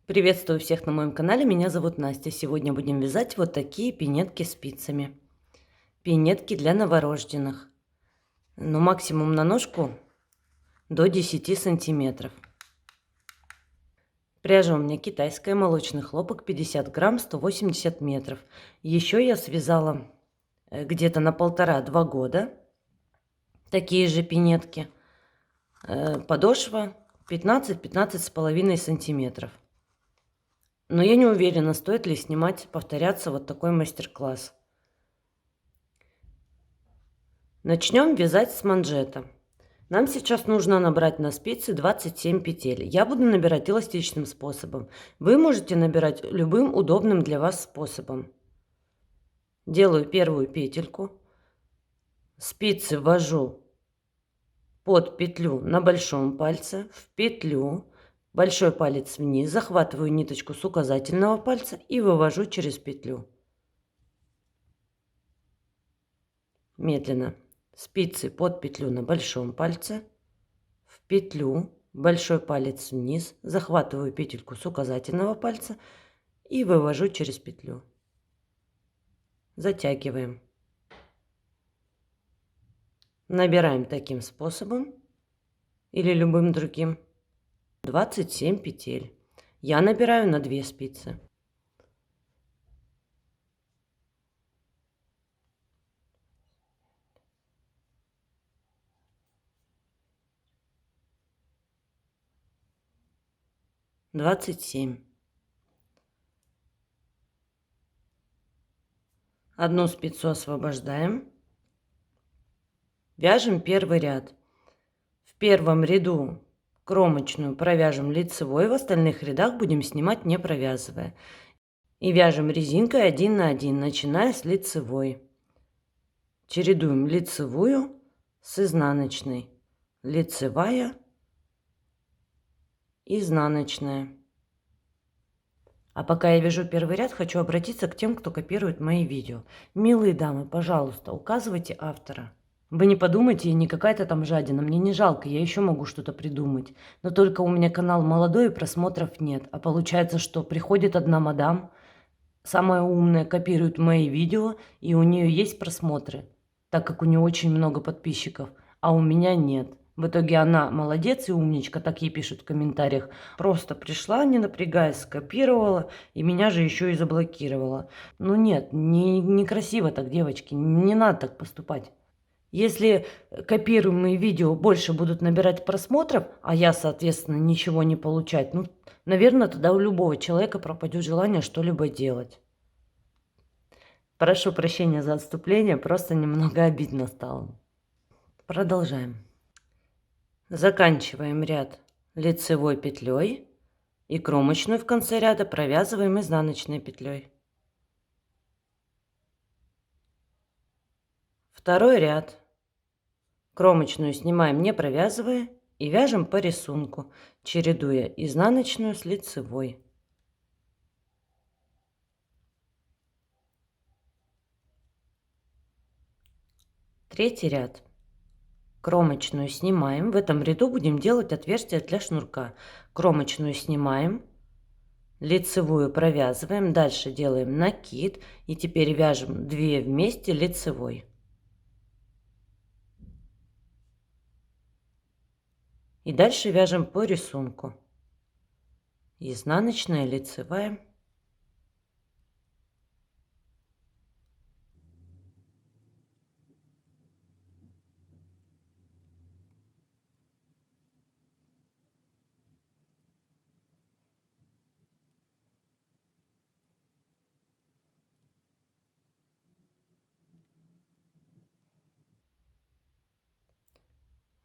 Приветствую всех на моем канале, меня зовут Настя. Сегодня будем вязать вот такие пинетки спицами. Пинетки для новорожденных. Но максимум на ножку до 10 сантиметров. Пряжа у меня китайская, молочный хлопок, 50 грамм, 180 метров. Еще я связала где-то на 1,5-2 года такие же пинетки. Подошва 15-15,5 сантиметров. Но я не уверена, стоит ли снимать, повторяться вот такой мастер-класс. Начнем вязать с манжета. Нам сейчас нужно набрать на спицы 27 петель. Я буду набирать эластичным способом. Вы можете набирать любым удобным для вас способом. Делаю первую петельку. Спицы ввожу под петлю на большом пальце, в петлю, большой палец вниз, захватываю ниточку с указательного пальца и вывожу через петлю. Медленно. Спицы под петлю на большом пальце, в петлю, большой палец вниз, захватываю петельку с указательного пальца и вывожу через петлю. Затягиваем. Набираем таким способом или любым другим 27 петель. Я набираю на 2 спицы. Двадцать 27. Одну спицу освобождаем. Вяжем первый ряд. В первом ряду кромочную провяжем лицевой, в остальных рядах будем снимать не провязывая. И вяжем резинкой 1 на 1, начиная с лицевой. Чередуем лицевую с изнаночной. Лицевая, изнаночная. А пока я вяжу первый ряд, хочу обратиться к тем, кто копирует мои видео. Милые дамы, пожалуйста, указывайте автора. Вы не подумайте, я не какая-то там жадина, мне не жалко, я еще могу что-то придумать. Но только у меня канал молодой и просмотров нет. А получается, что приходит одна мадам, самая умная, копирует мои видео, и у нее есть просмотры, так как у нее очень много подписчиков, а у меня нет. В итоге она молодец и умничка, так ей пишут в комментариях. Просто пришла, не напрягаясь, скопировала, и меня же еще и заблокировала. Ну нет, некрасиво так, девочки, не надо так поступать. Если копируемые видео больше будут набирать просмотров, а я, соответственно, ничего не получать, ну, наверное, тогда у любого человека пропадет желание что-либо делать. Прошу прощения за отступление, просто немного обидно стало. Продолжаем. Заканчиваем ряд лицевой петлей и кромочную в конце ряда провязываем изнаночной петлей. Второй ряд. Кромочную снимаем не провязывая и вяжем по рисунку, чередуя изнаночную с лицевой. Третий ряд. Кромочную снимаем. В этом ряду будем делать отверстие для шнурка. Кромочную снимаем, лицевую провязываем, дальше делаем накид и теперь вяжем 2 вместе лицевой. И дальше вяжем по рисунку. Изнаночная, лицевая.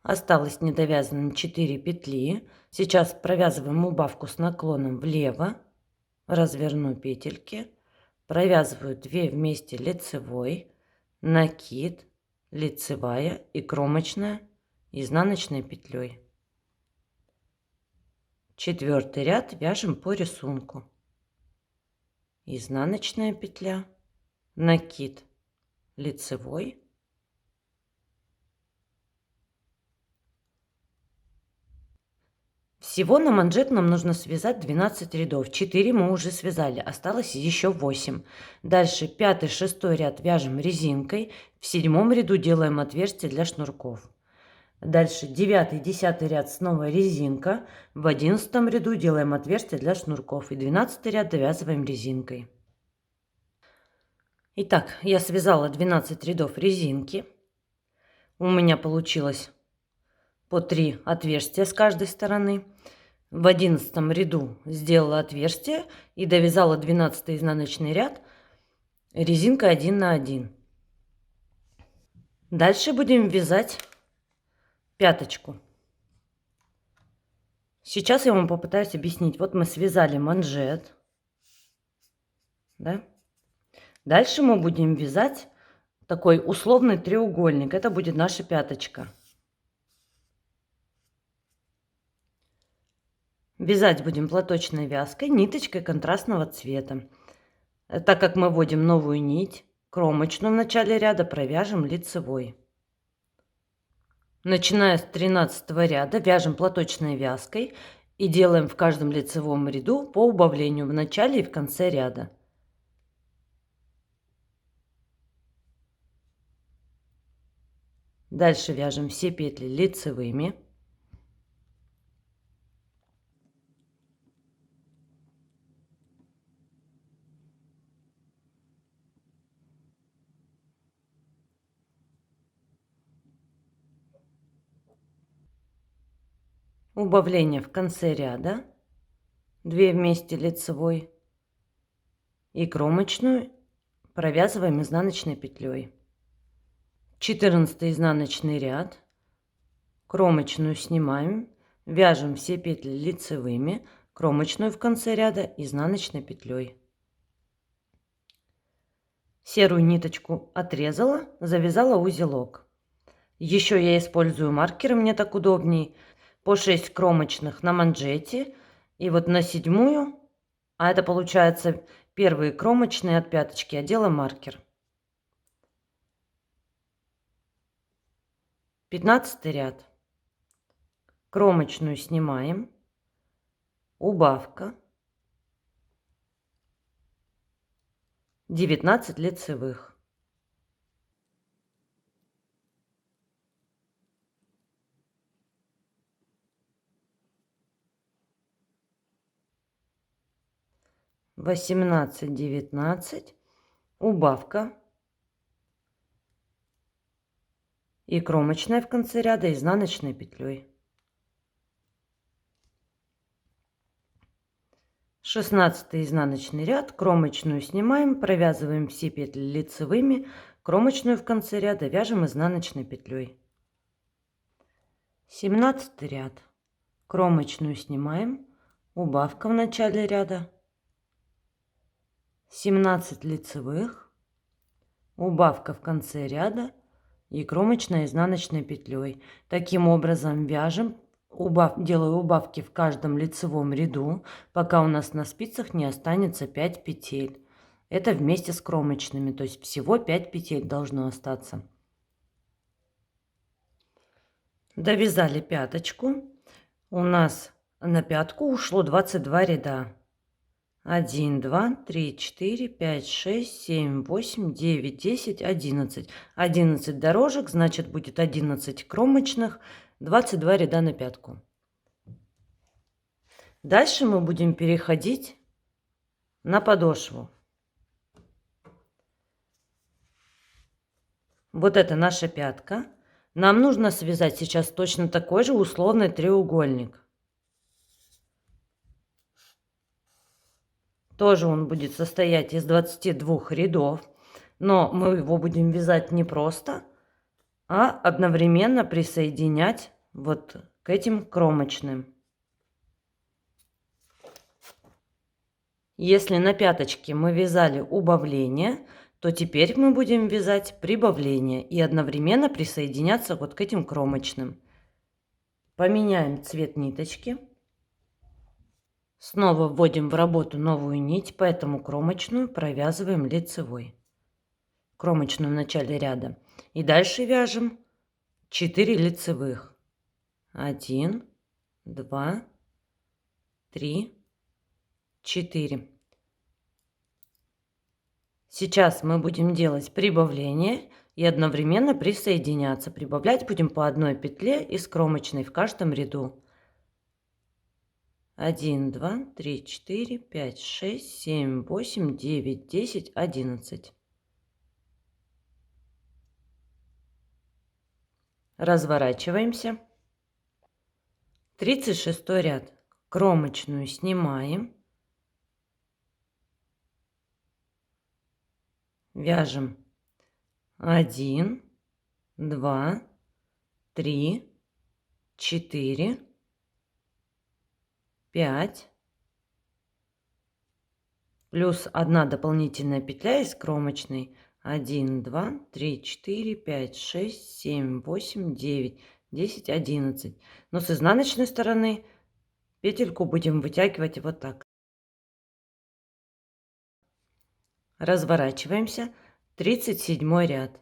Осталось недовязанным 4 петли. Сейчас провязываем убавку с наклоном влево. Разверну петельки. Провязываю 2 вместе лицевой, накид, лицевая и кромочная, изнаночной петлей. Четвертый ряд вяжем по рисунку. Изнаночная петля, накид, лицевой. Всего на манжет нам нужно связать 12 рядов. 4 мы уже связали, осталось еще 8. Дальше 5, 6 ряд вяжем резинкой. В 7 ряду делаем отверстие для шнурков. Дальше 9, 10 ряд снова резинка. В 11 ряду делаем отверстие для шнурков. И 12 ряд довязываем резинкой. Итак, я связала 12 рядов резинки. У меня получилось по 3 отверстия с каждой стороны. В 11 ряду сделала отверстие и довязала 12 изнаночный ряд резинкой 1 на 1. Дальше будем вязать пяточку. Сейчас я вам попытаюсь объяснить. Вот мы связали манжет, да? Дальше мы будем вязать такой условный треугольник. Это будет наша пяточка. Вязать будем платочной вязкой, ниточкой контрастного цвета. Так как мы вводим новую нить, кромочную в начале ряда провяжем лицевой. Начиная с 13 ряда вяжем платочной вязкой и делаем в каждом лицевом ряду по убавлению в начале и в конце ряда. Дальше вяжем все петли лицевыми. Убавление в конце ряда, 2 вместе лицевой и кромочную провязываем изнаночной петлей. 14 изнаночный ряд, кромочную снимаем, вяжем все петли лицевыми, кромочную в конце ряда изнаночной петлей. Серую ниточку отрезала, завязала узелок. Еще я использую маркеры, мне так удобней. По 6 кромочных на манжете. И вот на 7, а это получается первые кромочные от пяточки, я делаю маркер. 15 ряд. Кромочную снимаем. Убавка. 19 лицевых. Восемнадцать, 19, убавка и кромочная в конце ряда изнаночной петлей. 16 изнаночный ряд, кромочную снимаем, провязываем все петли лицевыми, кромочную в конце ряда вяжем изнаночной петлей. 17 ряд, кромочную снимаем, убавка в начале ряда, 17 лицевых, убавка в конце ряда и кромочная изнаночной петлей. Таким образом вяжем, делаю убавки в каждом лицевом ряду, пока у нас на спицах не останется 5 петель. Это вместе с кромочными, то есть всего 5 петель должно остаться. Довязали пяточку. У нас на пятку ушло 22 ряда. 1, 2, 3, 4, 5, 6, 7, 8, 9, 10, 11. 11 дорожек, значит будет 11 кромочных, 22 ряда на пятку. Дальше мы будем переходить на подошву. Вот это наша пятка. Нам нужно связать сейчас точно такой же условный треугольник. Тоже он будет состоять из 22 рядов, но мы его будем вязать не просто, а одновременно присоединять вот к этим кромочным. Если на пяточке мы вязали убавление, то теперь мы будем вязать прибавление и одновременно присоединяться вот к этим кромочным. Поменяем цвет ниточки. Снова вводим в работу новую нить, поэтому кромочную провязываем лицевой. Кромочную в начале ряда. И дальше вяжем 4 лицевых. 1, 2, 3, 4. Сейчас мы будем делать прибавление и одновременно присоединяться. Прибавлять будем по одной петле из кромочной в каждом ряду. 1, 2, 3, 4, 5, 6, 7, 8, 9, 10, 11. Разворачиваемся. 36 ряд. Кромочную снимаем. Вяжем 1, 2, 3, 4, 5, плюс 1 дополнительная петля из кромочной. 1, 2, 3, 4, 5, 6, 7, 8, 9, 10, 11. Но с изнаночной стороны петельку будем вытягивать вот так. Разворачиваемся. 37 ряд.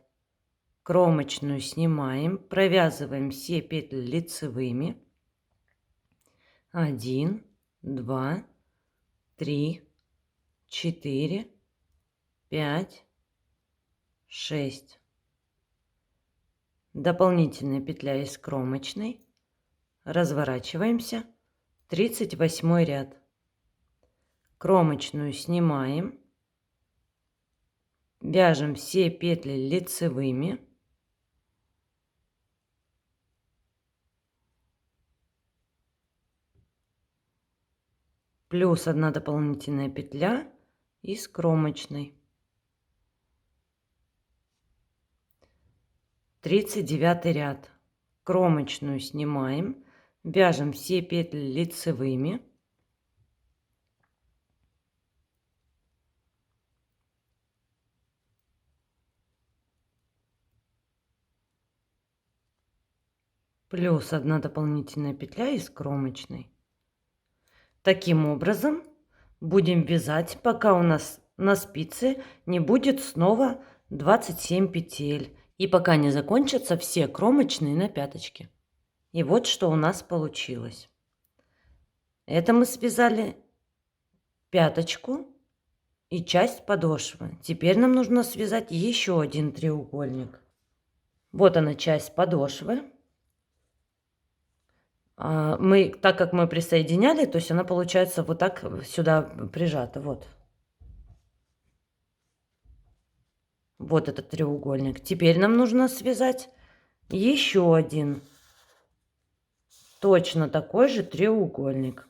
Кромочную снимаем, провязываем все петли лицевыми. 1, 2, 3, 4, 5, 6. Дополнительная петля из кромочной. Разворачиваемся. 38 ряд. Кромочную снимаем. Вяжем все петли лицевыми. Плюс 1 дополнительная петля из кромочной. 39 ряд. Кромочную снимаем. Вяжем все петли лицевыми. Плюс 1 дополнительная петля из кромочной. Таким образом будем вязать, пока у нас на спице не будет снова 27 петель и пока не закончатся все кромочные на пяточке. И вот что у нас получилось. Это мы связали пяточку и часть подошвы. Теперь нам нужно связать еще один треугольник. Вот она, часть подошвы. Так как мы присоединяли, то есть она получается вот так сюда прижата. Вот. Вот этот треугольник. Теперь нам нужно связать еще один точно такой же треугольник.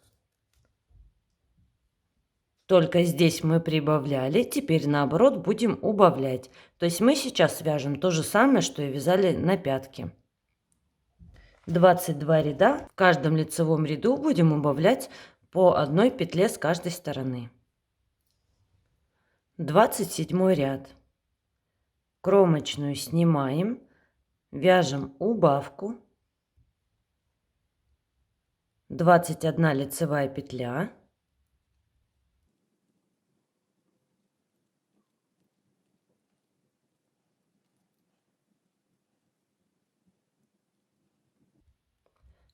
Только здесь мы прибавляли, теперь наоборот будем убавлять. То есть мы сейчас свяжем то же самое, что и вязали на пятке. 22 ряда. В каждом лицевом ряду будем убавлять по одной петле с каждой стороны. 27 ряд. Кромочную снимаем, вяжем убавку. 21 лицевая петля.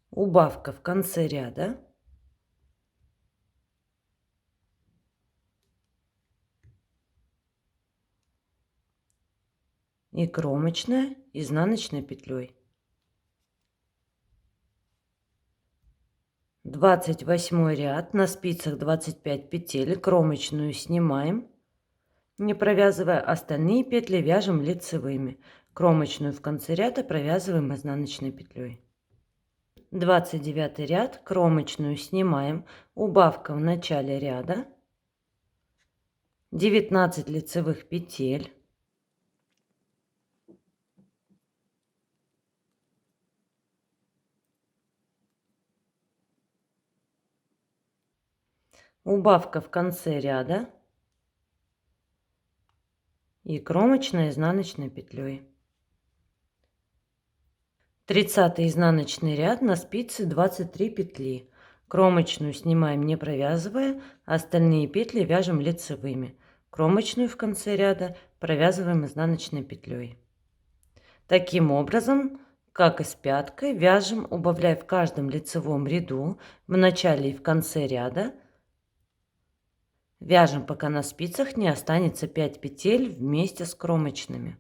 Убавка в конце ряда. И кромочная изнаночной петлей. 28 ряд, на спицах 25 петель, кромочную снимаем, не провязывая, остальные петли вяжем лицевыми. Кромочную в конце ряда провязываем изнаночной петлей. 29 ряд, кромочную снимаем, убавка в начале ряда, 19 лицевых петель, убавка в конце ряда и кромочная изнаночной петлей. 30 изнаночный ряд, на спице 23 петли. Кромочную снимаем, не провязывая, остальные петли вяжем лицевыми. Кромочную в конце ряда провязываем изнаночной петлей. Таким образом Как и с пяткой, вяжем, убавляя в каждом лицевом ряду, в начале и в конце ряда. Вяжем, пока на спицах не останется 5 петель вместе с кромочными.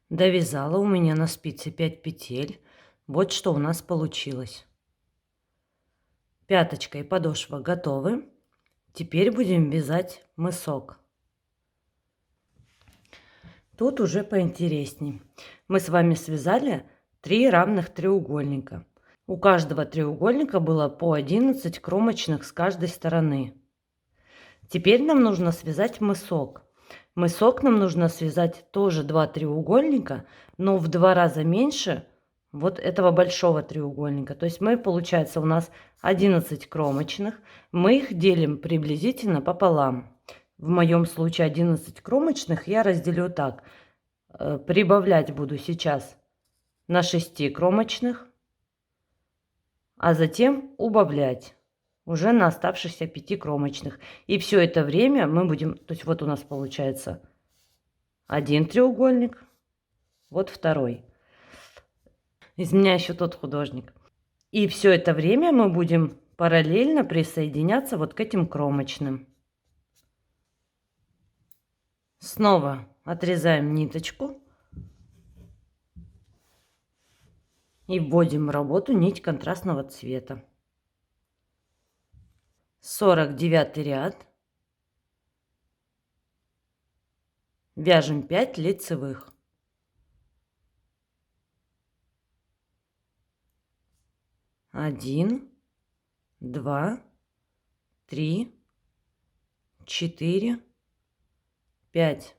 Довязала, у меня на спице 5 петель. Вот что у нас получилось. Пяточка и подошва готовы. Теперь будем вязать мысок. Тут уже поинтересней. Мы с вами связали 3 равных треугольника. У каждого треугольника было по 11 кромочных с каждой стороны. Теперь нам нужно связать мысок. Мысок нам нужно связать тоже 2 треугольника, но в 2 раза меньше вот этого большого треугольника. То есть мы, получается, у нас 11 кромочных. Мы их делим приблизительно пополам. В моем случае 11 кромочных я разделю так. Прибавлять буду сейчас на 6 кромочных, а затем убавлять уже на оставшихся 5 кромочных. И все это время мы будем, то есть вот у нас получается один треугольник, вот второй. Из меня еще тот художник. И все это время мы будем параллельно присоединяться вот к этим кромочным. Снова отрезаем ниточку и вводим в работу нить контрастного цвета. 49 ряд. Вяжем 5 лицевых. 1, 2, 3, 4, 5.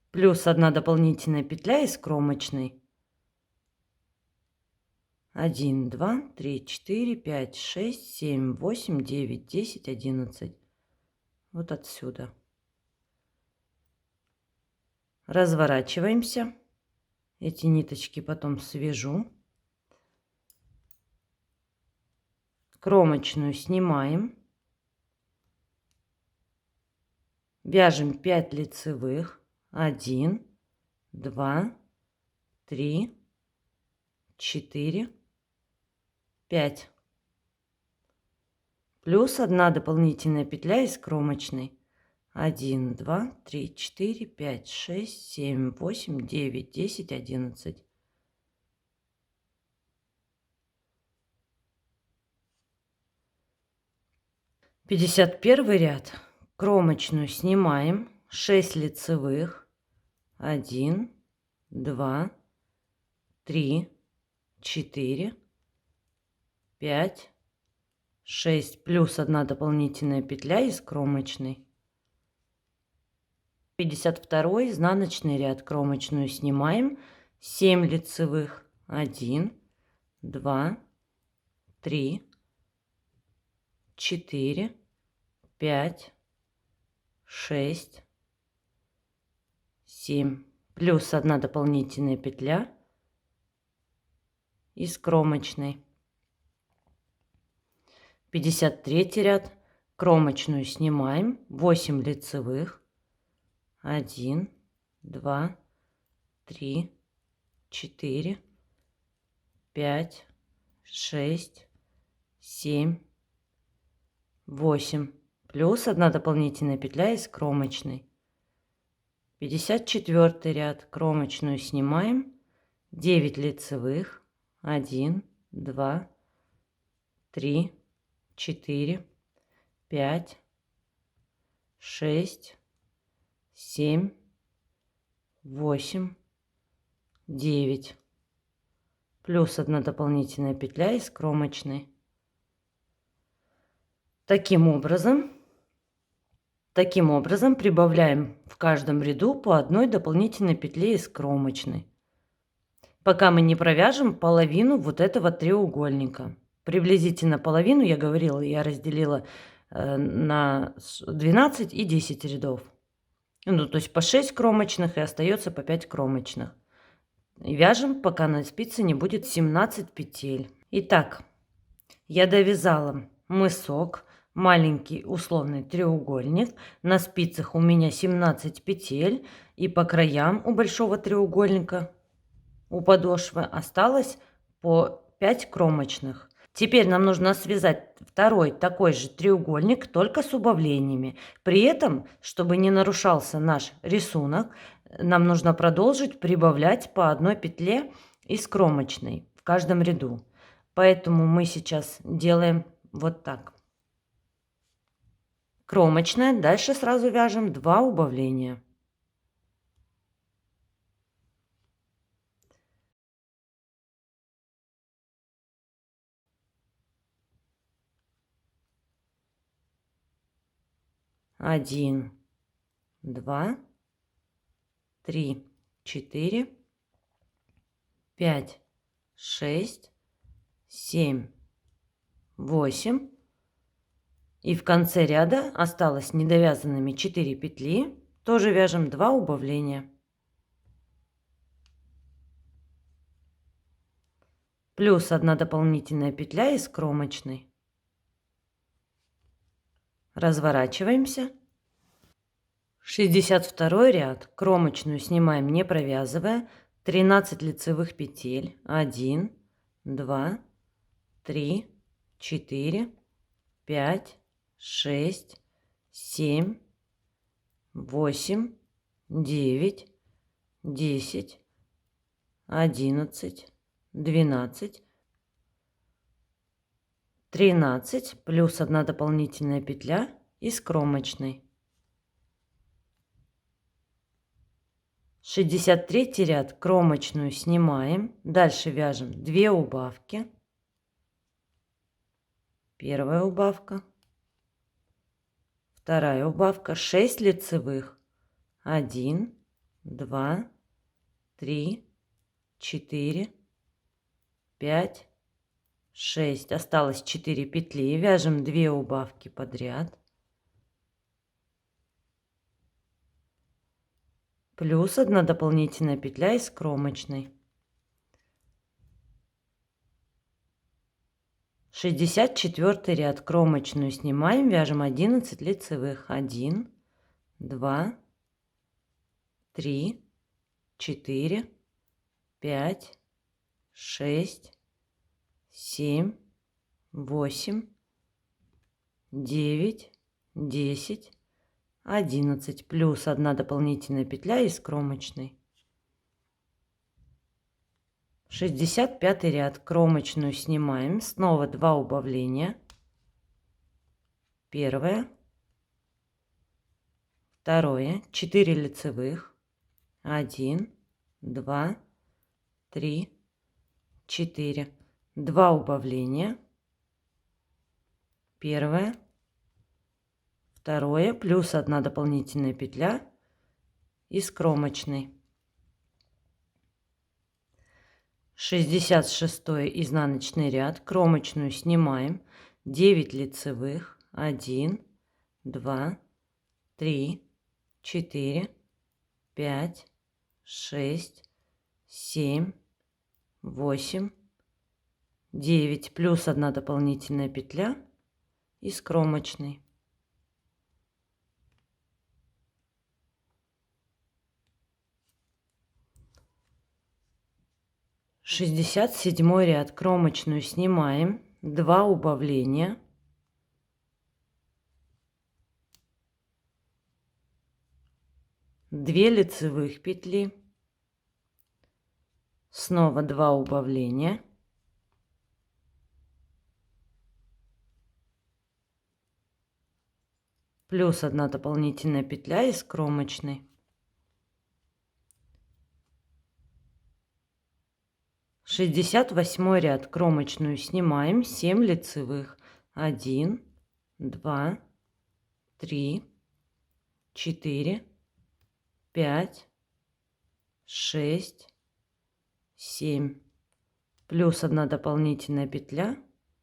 Плюс 1 дополнительная петля из кромочной. 1, 2, 3, 4, 5, 6, 7, 8, 9, 10, 11. Вот отсюда. Разворачиваемся. Эти ниточки потом свяжу. Кромочную снимаем. Вяжем 5 лицевых. 1, 2, 3, 4, 5. Плюс 1 дополнительная петля из кромочной. 1, 2, 3, 4, 5, 6, 7, 8, 9, 10, 11. Пятьдесят первый ряд. Кромочную снимаем. 6 лицевых. 1, 2, 3, 4, 5, 6. Плюс 1 дополнительная петля из кромочной. 52 изнаночный ряд. Кромочную снимаем. 7 лицевых. 1, 2, 3, 4, 5, 6, 7. Плюс 1 дополнительная петля из кромочной. 53 ряд. Кромочную снимаем. 8 лицевых. 1, 2, 3, 4, 5, 6, 7, 8. Плюс 1 дополнительная петля из кромочной. 54 ряд. Кромочную снимаем. 9 лицевых. 1, 2, 3, 4, 5, 6, 7, 8, 9. Плюс 1 дополнительная петля из кромочной. Таким образом прибавляем в каждом ряду по 1 дополнительной петле из кромочной, пока мы не провяжем половину вот этого треугольника. Приблизительно половину, я говорила, я разделила на 12 и 10 рядов. Ну, то есть по 6 кромочных и остается по 5 кромочных. И вяжем, пока на спице не будет 17 петель. Итак, я довязала мысок, маленький условный треугольник. На спицах у меня 17 петель. И по краям у большого треугольника У подошвы осталось по 5 кромочных. Теперь нам нужно связать второй такой же треугольник, только с убавлениями. При этом, чтобы не нарушался наш рисунок, нам нужно продолжить прибавлять по одной петле из кромочной в каждом ряду. Поэтому мы сейчас делаем вот так. Кромочная, дальше сразу вяжем 2 убавления. Один, 2, 3, 4, 5, 6, 7, 8. И в конце ряда осталось недовязанными 4 петли. Тоже вяжем 2 убавления. Плюс 1 дополнительная петля из кромочной. Разворачиваемся. 62 ряд. Кромочную снимаем, не провязывая. 13 лицевых петель. 1, 2, 3, 4, 5, 6, 7, 8, 9, 10, 11, 12, 13, плюс 1 дополнительная петля из кромочной. 63 ряд. Кромочную снимаем. Дальше вяжем 2 убавки. Первая убавка. Вторая убавка. 6 лицевых. 1, 2, 3, 4, 5, 6. Осталось 4 петли. Вяжем 2 убавки подряд. Плюс 1 дополнительная петля из кромочной. 64 ряд. Кромочную снимаем, вяжем 11 лицевых. 1, 2, 3, 4, 5, 6, 7, 8, 9, 10, 11. Плюс 1 дополнительная петля из кромочной. 65 ряд. Кромочную снимаем. Снова 2 убавления. Первое. Второе. 4 лицевых. 1, 2, 3, 4. 2 убавления. Первое. Второе. Плюс 1 дополнительная петля из кромочной. 66 изнаночный ряд. Кромочную снимаем. 9 лицевых. 1, 2, 3, 4, 5, 6, 7, 8, 9. Плюс 1 дополнительная петля из кромочной. 67 ряд. Кромочную снимаем. 2 убавления. Две лицевых петли. Снова 2 убавления. Плюс 1 дополнительная петля из кромочной. 68 ряд. Кромочную снимаем. 7 лицевых. 1, 2, 3, 4, 5, 6, 7. Плюс 1 дополнительная петля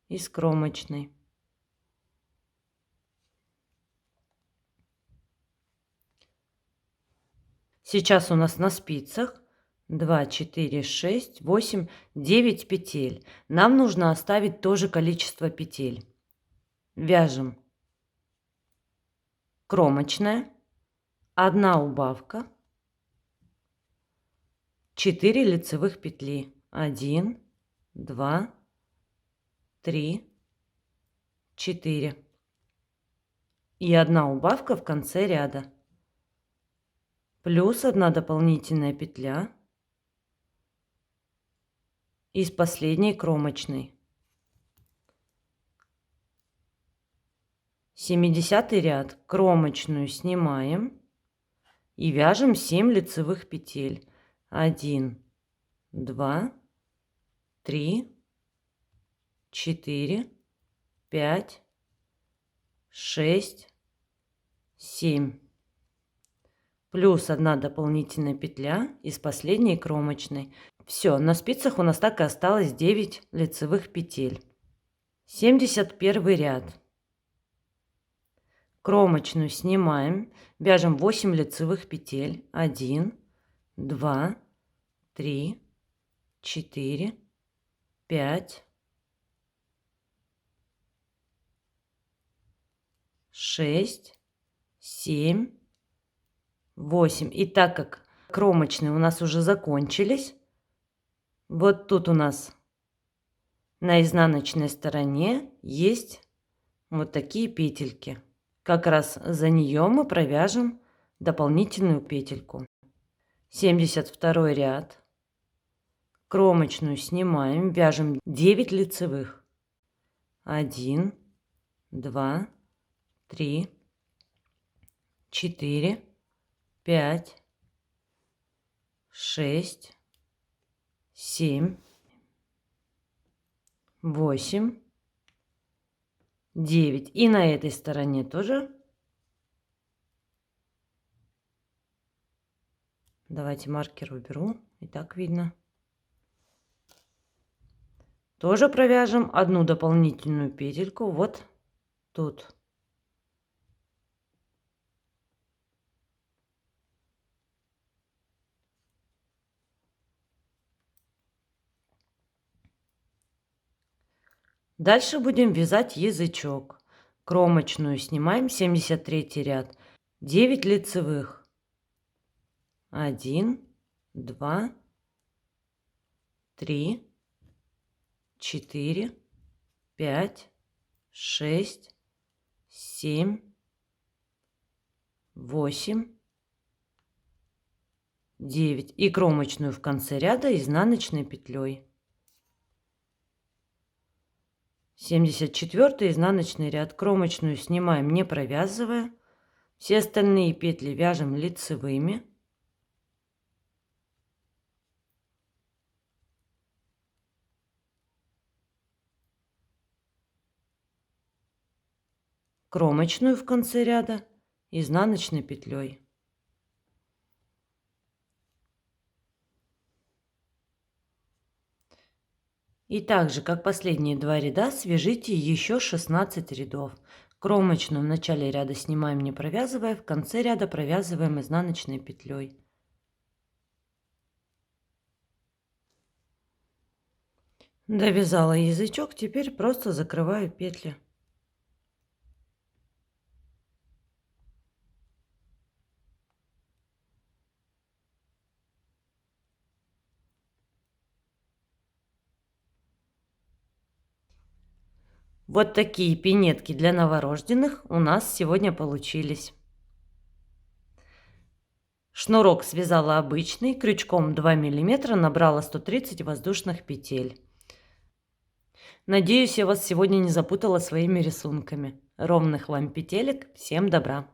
из кромочной. Сейчас у нас на спицах 2, 4, 6, 8, 9 петель. Нам нужно оставить то же количество петель. Вяжем кромочная, 1 убавка, 4 лицевых петли. 1, 2, 3, 4. И 1 убавка в конце ряда. Плюс 1 дополнительная петля из последней кромочной. 70 ряд. Кромочную снимаем и вяжем 7 лицевых петель. 1, 2, 3, 4, 5, 6, 7. Плюс 1 дополнительная петля из последней кромочной. Все, на спицах у нас так и осталось 9 лицевых петель. 71 ряд. Кромочную снимаем, вяжем 8 лицевых петель. 1, 2, 3, 4, 5, 6, 7, 8. И так как кромочные у нас уже закончились, вот тут у нас на изнаночной стороне есть вот такие петельки. Как раз за нее мы провяжем дополнительную петельку. 72 ряд. Кромочную снимаем, вяжем 9 лицевых. 1, 2, 3, 4, 5, 6, 7, 8, 9. И на этой стороне тоже. Давайте маркер уберу, и так видно. Тоже провяжем 1 дополнительную петельку вот тут. Дальше будем вязать язычок. Кромочную снимаем, 73 ряд. 9 лицевых. 1, 2, 3, 4, 5, 6, 7, 8, 9. И кромочную в конце ряда изнаночной петлей. 74 изнаночный ряд. Кромочную снимаем, не провязывая. Все остальные петли вяжем лицевыми. Кромочную в конце ряда изнаночной петлей. И также, как последние 2 ряда, свяжите еще 16 рядов. Кромочную в начале ряда снимаем, не провязывая, в конце ряда провязываем изнаночной петлей. Довязала язычок, теперь просто закрываю петли. Вот такие пинетки для новорожденных у нас сегодня получились. Шнурок связала обычный, крючком 2 мм, набрала 130 воздушных петель. Надеюсь, я вас сегодня не запутала своими рисунками. Ровных вам петелек, всем добра!